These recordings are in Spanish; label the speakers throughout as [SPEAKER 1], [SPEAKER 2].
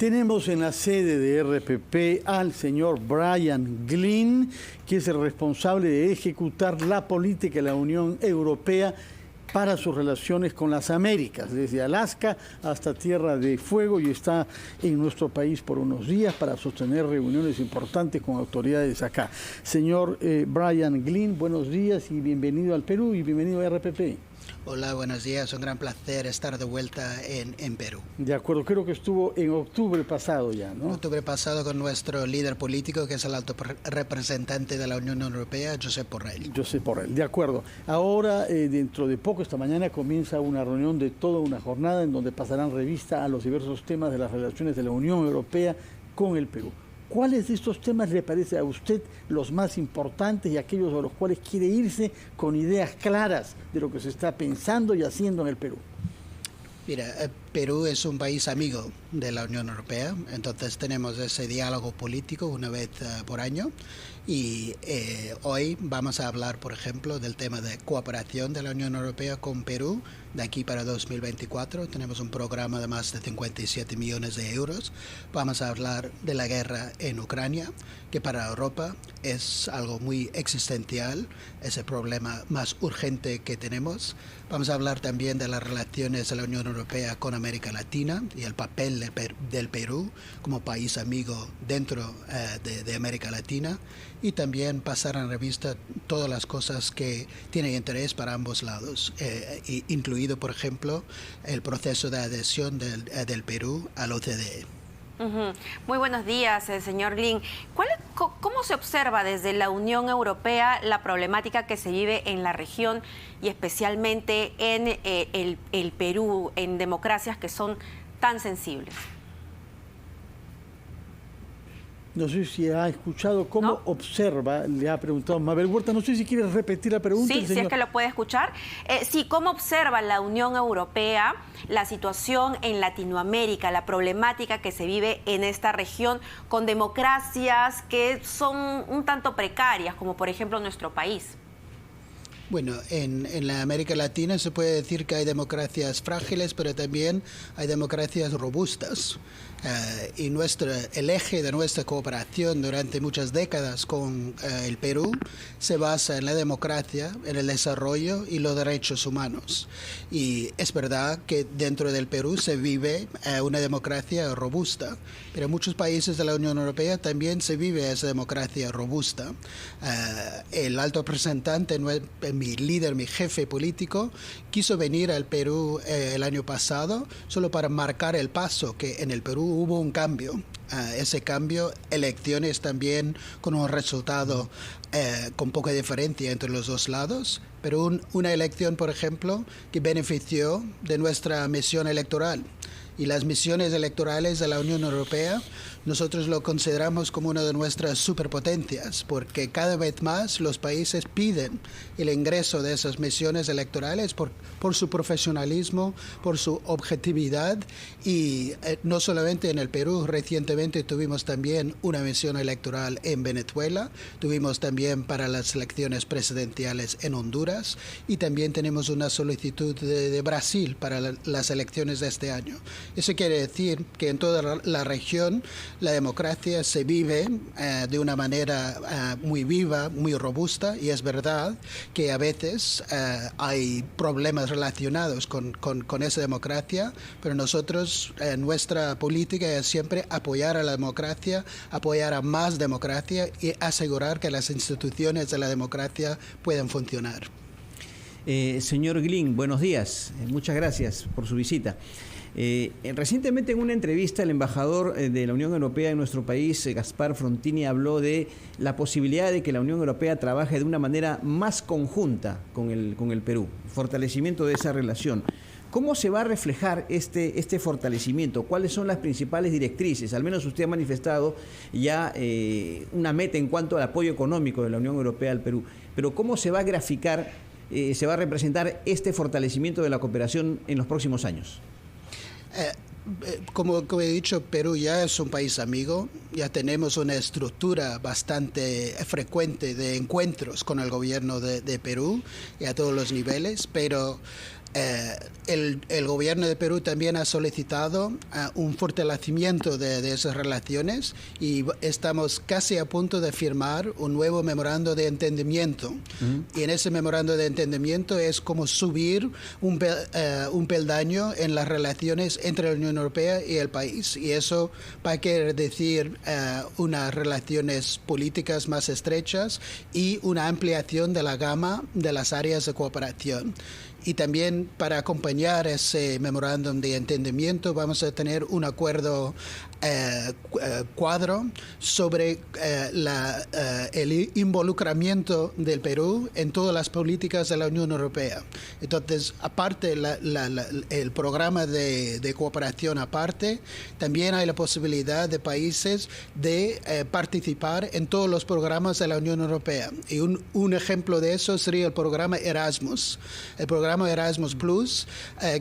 [SPEAKER 1] Tenemos en la sede de RPP al señor Brian Glynn, que es el responsable de ejecutar la política de la Unión Europea para sus relaciones con las Américas, desde Alaska hasta Tierra de Fuego, y está en nuestro país por unos días para sostener reuniones importantes con autoridades acá. Señor Brian Glynn, buenos días y bienvenido al Perú y bienvenido a RPP.
[SPEAKER 2] Hola, buenos días. Un gran placer estar de vuelta en Perú.
[SPEAKER 1] De acuerdo, creo que estuvo en octubre pasado ya, ¿no?
[SPEAKER 2] Octubre pasado con nuestro líder político, que es el alto representante de la Unión Europea, Josep Borrell.
[SPEAKER 1] Josep Borrell, de acuerdo. Ahora, dentro de poco, esta mañana, comienza una reunión de toda una jornada en donde pasarán revista a los diversos temas de las relaciones de la Unión Europea con el Perú. ¿Cuáles de estos temas le parece a usted los más importantes y aquellos a los cuales quiere irse con ideas claras de lo que se está pensando y haciendo en el Perú?
[SPEAKER 2] Mira, Perú es un país amigo de la Unión Europea, entonces tenemos ese diálogo político una vez por año y hoy vamos a hablar, por ejemplo, del tema de cooperación de la Unión Europea con Perú de aquí para 2024. Tenemos un programa de más de 57 millones de euros. Vamos a hablar de la guerra en Ucrania, que para Europa es algo muy existencial, es el problema más urgente que tenemos. Vamos a hablar también de las relaciones de la Unión Europea con América Latina y el papel del Perú como país amigo dentro de América Latina, y también pasar en revista todas las cosas que tienen interés para ambos lados, incluido, por ejemplo, el proceso de adhesión del Perú al OCDE.
[SPEAKER 3] Muy buenos días, señor Glynn. ¿Cómo se observa desde la Unión Europea la problemática que se vive en la región y especialmente en el Perú, en democracias que son tan sensibles?
[SPEAKER 1] No sé si ha escuchado cómo observa, le ha preguntado Mabel Huerta, no sé si quiere repetir la pregunta.
[SPEAKER 3] Sí, si es que lo puede escuchar. Sí, ¿cómo observa la Unión Europea la situación en Latinoamérica, la problemática que se vive en esta región con democracias que son un tanto precarias, como por ejemplo nuestro país?
[SPEAKER 2] Bueno, en la América Latina se puede decir que hay democracias frágiles, pero también hay democracias robustas. Y el eje de nuestra cooperación durante muchas décadas con el Perú se basa en la democracia, en el desarrollo y los derechos humanos. Y es verdad que dentro del Perú se vive una democracia robusta, pero en muchos países de la Unión Europea también se vive esa democracia robusta. El alto representante, mi líder, mi jefe político, quiso venir al Perú el año pasado solo para marcar el paso que en el Perú hubo un cambio. Ese cambio, elecciones también con un resultado con poca diferencia entre los dos lados, pero una elección, por ejemplo, que benefició de nuestra misión electoral. Y las misiones electorales de la Unión Europea, nosotros lo consideramos como una de nuestras superpotencias, porque cada vez más los países piden el ingreso de esas misiones electorales por su profesionalismo, por su objetividad, y no solamente en el Perú. Recientemente tuvimos también una misión electoral en Venezuela, tuvimos también para las elecciones presidenciales en Honduras, y también tenemos una solicitud de Brasil para las elecciones de este año. Eso quiere decir que en toda la región la democracia se vive de una manera muy viva, muy robusta, y es verdad que a veces hay problemas relacionados con esa democracia, pero nosotros, nuestra política es siempre apoyar a la democracia, apoyar a más democracia y asegurar que las instituciones de la democracia puedan funcionar.
[SPEAKER 4] Señor Glynn, buenos días. Muchas gracias por su visita. Recientemente en una entrevista el embajador de la Unión Europea en nuestro país, Gaspar Frontini, habló de la posibilidad de que la Unión Europea trabaje de una manera más conjunta con el Perú, fortalecimiento de esa relación. ¿Cómo se va a reflejar este fortalecimiento? ¿Cuáles son las principales directrices? Al menos usted ha manifestado ya una meta en cuanto al apoyo económico de la Unión Europea al Perú, pero ¿cómo se va a graficar, se va a representar este fortalecimiento de la cooperación en los próximos años?
[SPEAKER 2] Como he dicho, Perú ya es un país amigo, ya tenemos una estructura bastante frecuente de encuentros con el gobierno de Perú y a todos los niveles, pero El gobierno de Perú también ha solicitado un fortalecimiento de esas relaciones y estamos casi a punto de firmar un nuevo memorando de entendimiento. Y en ese memorando de entendimiento es como subir un peldaño en las relaciones entre la Unión Europea y el país. Y eso va a querer decir unas relaciones políticas más estrechas y una ampliación de la gama de las áreas de cooperación. Y también para acompañar ese memorándum de entendimiento vamos a tener un acuerdo cuadro sobre el involucramiento del Perú en todas las políticas de la Unión Europea. Entonces, aparte el programa de cooperación aparte, también hay la posibilidad de países de participar en todos los programas de la Unión Europea. Y un ejemplo de eso sería el programa Erasmus. El programa Erasmus Plus,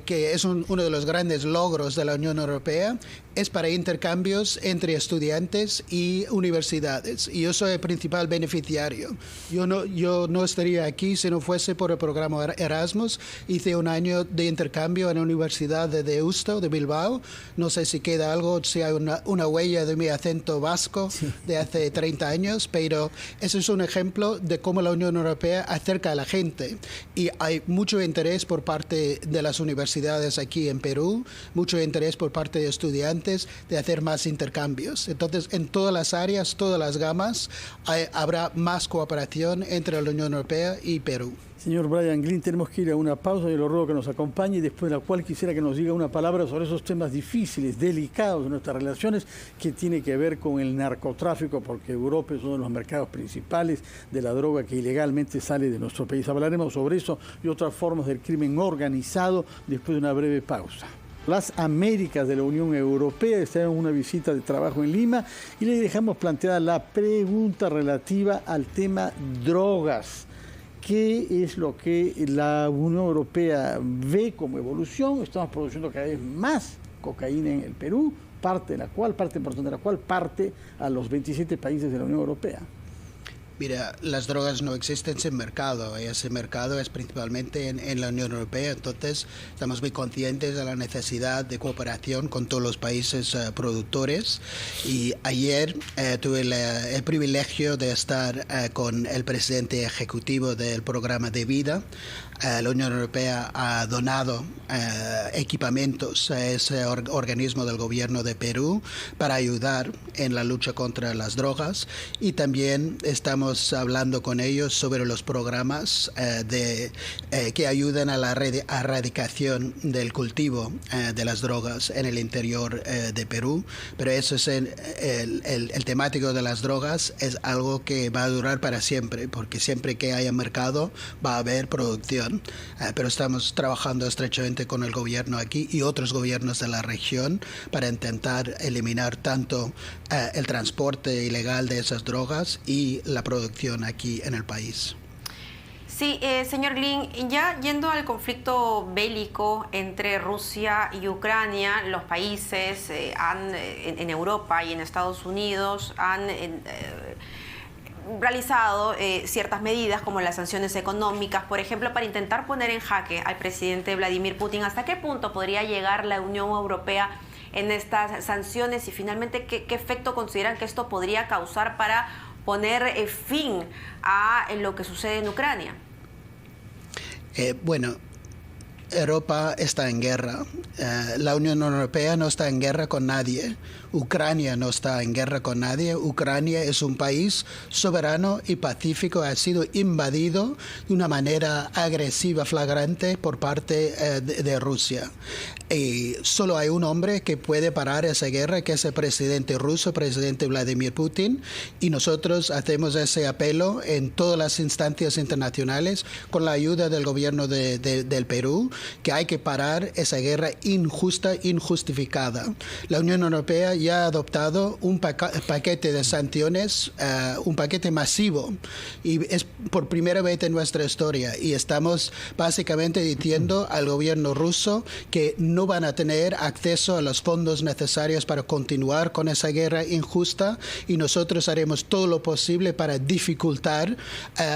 [SPEAKER 2] que es uno de los grandes logros de la Unión Europea, es para intercambios entre estudiantes y universidades. Y yo soy el principal beneficiario. Yo no estaría aquí si no fuese por el programa Erasmus. Hice un año de intercambio en la Universidad de Deusto, de Bilbao. No sé si queda algo, si hay una huella de mi acento vasco de hace 30 años, pero ese es un ejemplo de cómo la Unión Europea acerca a la gente. Y hay mucho interés por parte de las universidades aquí en Perú, mucho interés por parte de estudiantes de hacer más intercambios. Entonces, en todas las áreas, todas las gamas, habrá más cooperación entre la Unión Europea y Perú.
[SPEAKER 1] Señor Brian Glynn, tenemos que ir a una pausa. Yo le ruego que nos acompañe y después de la cual quisiera que nos diga una palabra sobre esos temas difíciles, delicados de nuestras relaciones, que tiene que ver con el narcotráfico, porque Europa es uno de los mercados principales de la droga que ilegalmente sale de nuestro país. Hablaremos sobre eso y otras formas del crimen organizado después de una breve pausa. Las Américas de la Unión Europea están en una visita de trabajo en Lima y le dejamos planteada la pregunta relativa al tema drogas. ¿Qué es lo que la Unión Europea ve como evolución? Estamos produciendo cada vez más cocaína en el Perú, parte importante de la cual parte a los 27 países de la Unión Europea.
[SPEAKER 2] Mira, las drogas no existen sin mercado. Ese mercado es principalmente en la Unión Europea. Entonces, estamos muy conscientes de la necesidad de cooperación con todos los países productores. Y ayer tuve el privilegio de estar con el presidente ejecutivo del programa de vida. La Unión Europea ha donado equipamientos a ese organismo del gobierno de Perú para ayudar en la lucha contra las drogas, y también estamos hablando con ellos sobre los programas que ayudan a la erradicación del cultivo de las drogas en el interior de Perú. Pero eso es el temático de las drogas, es algo que va a durar para siempre, porque siempre que haya mercado va a haber producción. Pero estamos trabajando estrechamente con el gobierno aquí y otros gobiernos de la región para intentar eliminar tanto el transporte ilegal de esas drogas y la producción aquí en el país.
[SPEAKER 3] Sí, señor Glynn, ya yendo al conflicto bélico entre Rusia y Ucrania, los países en Europa y en Estados Unidos han realizado ciertas medidas como las sanciones económicas, por ejemplo, para intentar poner en jaque al presidente Vladimir Putin. ¿Hasta qué punto podría llegar la Unión Europea en estas sanciones y finalmente qué efecto consideran que esto podría causar para poner fin a lo que sucede en Ucrania?
[SPEAKER 2] Bueno, Europa está en guerra. La Unión Europea no está en guerra con nadie. Ucrania no está en guerra con nadie. Ucrania es un país soberano y pacífico. Ha sido invadido de una manera agresiva, flagrante por parte de Rusia. Y solo hay un hombre que puede parar esa guerra, que es el presidente ruso, presidente Vladimir Putin. Y nosotros hacemos ese apelo en todas las instancias internacionales con la ayuda del gobierno del Perú, que hay que parar esa guerra injusta, injustificada. La Unión Europea ya ha adoptado un paquete de sanciones, un paquete masivo, y es por primera vez en nuestra historia, y estamos básicamente diciendo al gobierno ruso que no van a tener acceso a los fondos necesarios para continuar con esa guerra injusta, y nosotros haremos todo lo posible para dificultar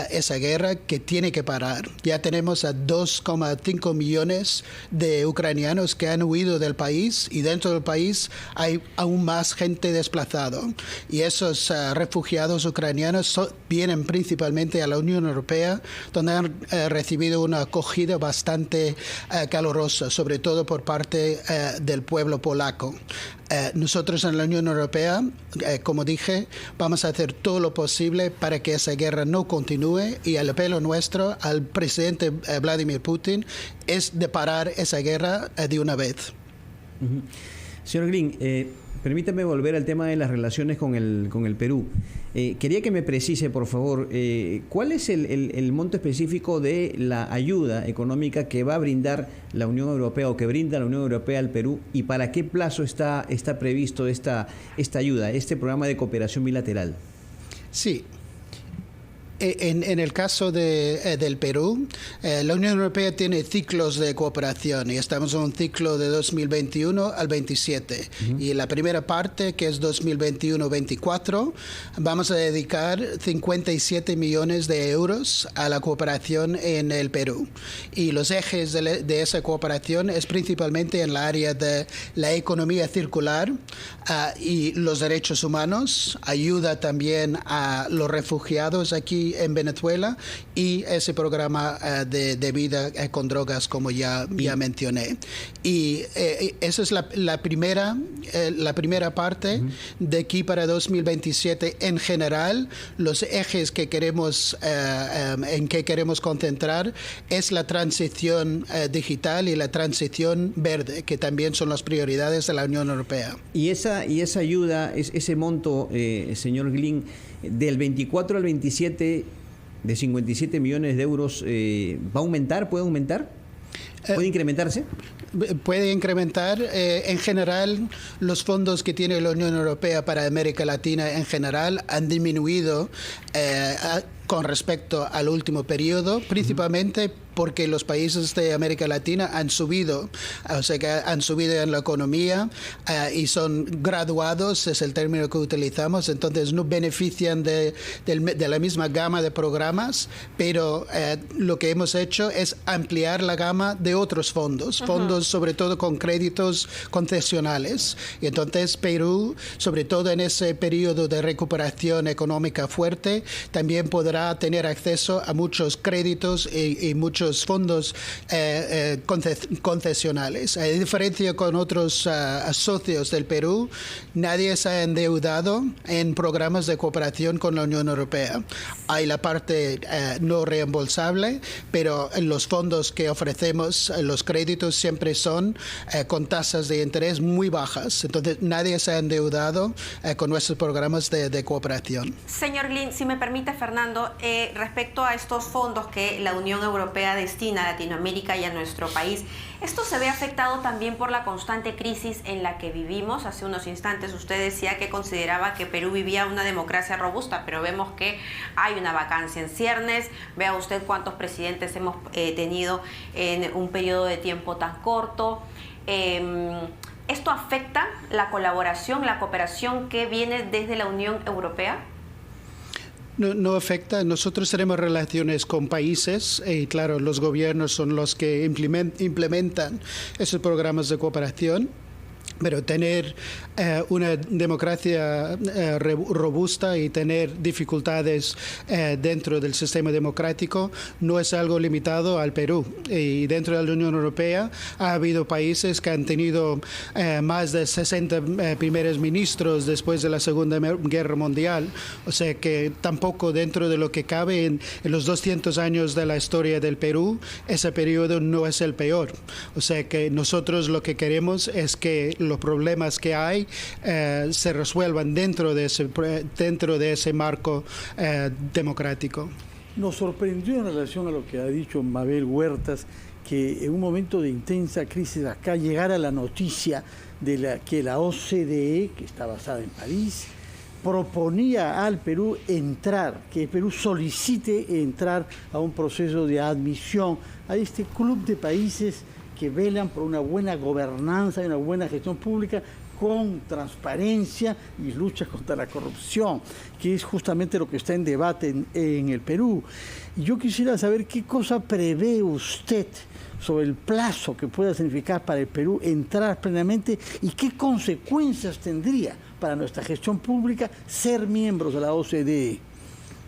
[SPEAKER 2] esa guerra que tiene que parar. Ya tenemos a 2,5 millones millones de ucranianos que han huido del país, y dentro del país hay aún más gente desplazada. Y esos refugiados ucranianos vienen principalmente a la Unión Europea, donde han recibido una acogida bastante calurosa, sobre todo por parte del pueblo polaco. Nosotros en la Unión Europea, como dije, vamos a hacer todo lo posible para que esa guerra no continúe, y el apelo nuestro al presidente Vladimir Putin es de parar esa guerra de una vez.
[SPEAKER 4] Señor Glynn, permítame volver al tema de las relaciones con el Perú. Quería que me precise, por favor, ¿cuál es el monto específico de la ayuda económica que va a brindar la Unión Europea o que brinda la Unión Europea al Perú, y para qué plazo está previsto esta ayuda, este programa de cooperación bilateral?
[SPEAKER 2] Sí. En el caso del Perú, la Unión Europea tiene ciclos de cooperación, y estamos en un ciclo de 2021 al 27. Y la primera parte, que es 2021-24, vamos a dedicar 57 millones de euros a la cooperación en el Perú. Y los ejes de esa cooperación es principalmente en la área de la economía circular y los derechos humanos, ayuda también a los refugiados aquí en Venezuela, y ese programa de vida con drogas, como ya mencioné. Y esa es la primera parte. De aquí para 2027, en general, los ejes que queremos en que queremos concentrar es la transición digital y la transición verde, que también son las prioridades de la Unión Europea.
[SPEAKER 4] Y esa ayuda, ese monto, señor Glynn, del 24 al 27, de 57 millones de euros, ¿va a aumentar? ¿Puede aumentar? ¿Puede incrementarse?
[SPEAKER 2] Puede incrementar. En general, los fondos que tiene la Unión Europea para América Latina en general han disminuido con respecto al último periodo, principalmente porque los países de América Latina han subido, o sea que han subido en la economía y son graduados, es el término que utilizamos, entonces no benefician de la misma gama de programas, pero lo que hemos hecho es ampliar la gama de otros fondos, fondos sobre todo con créditos concesionales. Y entonces Perú, sobre todo en ese periodo de recuperación económica fuerte, también podrá tener acceso a muchos créditos y muchos fondos concesionales. A diferencia con otros socios del Perú, nadie se ha endeudado en programas de cooperación con la Unión Europea. Hay la parte no reembolsable, pero los fondos que ofrecemos, los créditos siempre son con tasas de interés muy bajas. Entonces, nadie se ha endeudado con nuestros programas de cooperación.
[SPEAKER 3] Señor Glynn, si me permite, Fernando, respecto a estos fondos que la Unión Europea destina a Latinoamérica y a nuestro país, ¿esto se ve afectado también por la constante crisis en la que vivimos? Hace unos instantes usted decía que consideraba que Perú vivía una democracia robusta, pero vemos que hay una vacancia en ciernes. Vea usted cuántos presidentes hemos tenido en un periodo de tiempo tan corto. ¿Esto afecta la colaboración, la cooperación que viene desde la Unión Europea?
[SPEAKER 2] No afecta. Nosotros tenemos relaciones con países y, claro, los gobiernos son los que implementan esos programas de cooperación. Pero tener una democracia robusta y tener dificultades dentro del sistema democrático no es algo limitado al Perú. Y dentro de la Unión Europea ha habido países que han tenido más de 60 primeros ministros después de la Segunda Guerra Mundial. O sea que tampoco, dentro de lo que cabe en los 200 años de la historia del Perú, ese periodo no es el peor. O sea que nosotros lo que queremos es que los problemas que hay se resuelvan dentro de ese marco democrático.
[SPEAKER 1] Nos sorprendió en relación a lo que ha dicho Mabel Huertas, que en un momento de intensa crisis acá llegara la noticia de que la OCDE, que está basada en París, proponía al Perú que el Perú solicite entrar a un proceso de admisión a este club de países que velan por una buena gobernanza y una buena gestión pública, con transparencia y lucha contra la corrupción, que es justamente lo que está en debate en el Perú. Y yo quisiera saber qué cosa prevé usted sobre el plazo que pueda significar para el Perú entrar plenamente y qué consecuencias tendría para nuestra gestión pública ser miembros de la OCDE.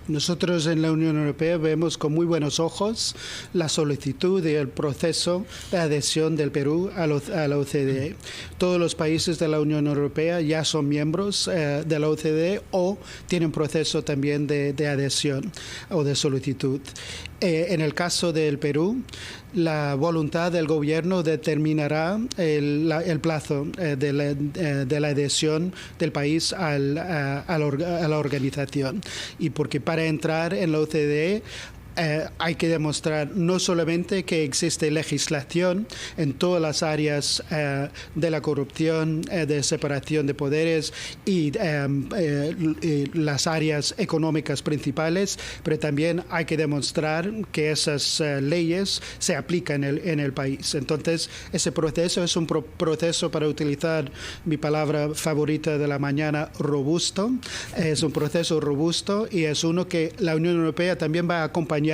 [SPEAKER 2] Nosotros en la Unión Europea vemos con muy buenos ojos la solicitud y el proceso de adhesión del Perú a la OCDE. Todos los países de la Unión Europea ya son miembros de la OCDE o tienen proceso también de adhesión o de solicitud. En el caso del Perú, la voluntad del gobierno determinará el plazo de la adhesión del país a la organización. Y porque para entrar en la OCDE hay que demostrar no solamente que existe legislación en todas las áreas de la corrupción, de separación de poderes y las áreas económicas principales, pero también hay que demostrar que esas leyes se aplican en el país. Entonces, ese proceso es un proceso, para utilizar mi palabra favorita de la mañana, robusto. Es un proceso robusto y es uno que la Unión Europea también va a acompañar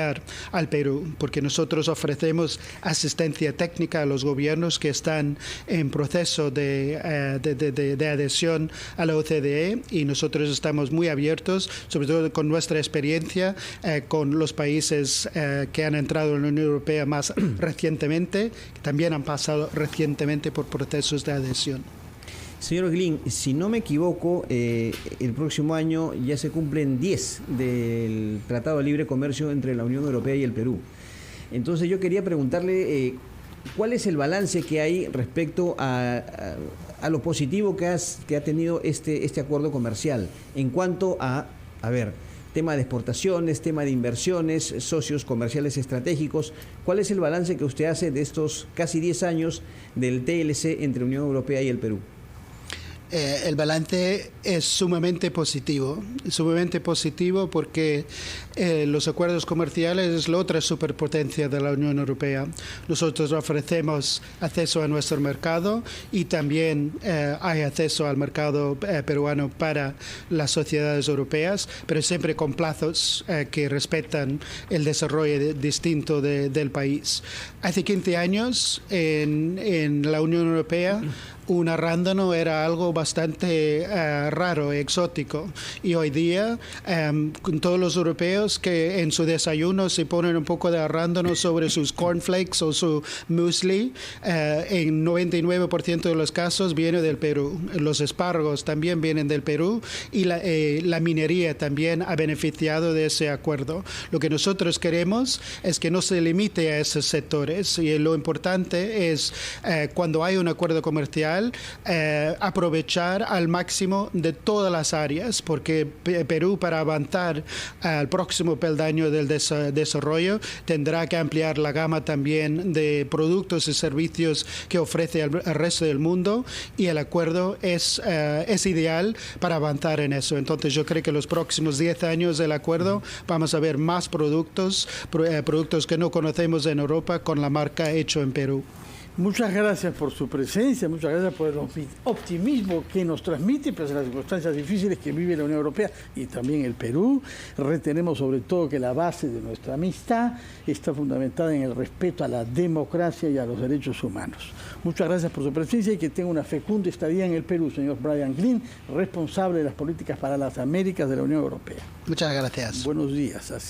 [SPEAKER 2] al Perú, porque nosotros ofrecemos asistencia técnica a los gobiernos que están en proceso de adhesión a la OCDE, y nosotros estamos muy abiertos, sobre todo con nuestra experiencia con los países que han entrado en la Unión Europea más recientemente, que también han pasado recientemente por procesos de adhesión.
[SPEAKER 4] Señor Glynn, si no me equivoco, el próximo año ya se cumplen 10 del Tratado de Libre Comercio entre la Unión Europea y el Perú. Entonces yo quería preguntarle cuál es el balance que hay respecto a lo positivo que ha tenido este acuerdo comercial en cuanto a tema de exportaciones, tema de inversiones, socios comerciales estratégicos. ¿Cuál es el balance que usted hace de estos casi 10 años del TLC entre la Unión Europea y el Perú?
[SPEAKER 2] El balance es sumamente positivo porque los acuerdos comerciales es la otra superpotencia de la Unión Europea. Nosotros ofrecemos acceso a nuestro mercado y también hay acceso al mercado peruano para las sociedades europeas, pero siempre con plazos que respetan el desarrollo distinto del país. Hace 15 años en la Unión Europea un arándano era algo bastante raro, exótico, y hoy día con todos los europeos que en su desayuno se ponen un poco de arándano sobre sus cornflakes o su muesli, en 99% de los casos viene del Perú. Los espárragos también vienen del Perú y la minería también ha beneficiado de ese acuerdo. Lo que nosotros queremos es que no se limite a esos sectores, y lo importante es cuando hay un acuerdo comercial aprovechar al máximo de todas las áreas, porque Perú, para avanzar al próximo peldaño del desarrollo, tendrá que ampliar la gama también de productos y servicios que ofrece al resto del mundo, y el acuerdo es ideal para avanzar en eso. Entonces yo creo que los próximos 10 años del acuerdo vamos a ver más productos que no conocemos en Europa con la marca hecho en Perú.
[SPEAKER 1] Muchas gracias por su presencia, muchas gracias por el optimismo que nos transmite pese a las circunstancias difíciles que vive la Unión Europea y también el Perú. Retenemos sobre todo que la base de nuestra amistad está fundamentada en el respeto a la democracia y a los derechos humanos. Muchas gracias por su presencia y que tenga una fecunda estadía en el Perú, señor Brian Glynn, responsable de las políticas para las Américas de la Unión Europea.
[SPEAKER 2] Muchas gracias.
[SPEAKER 1] Buenos días.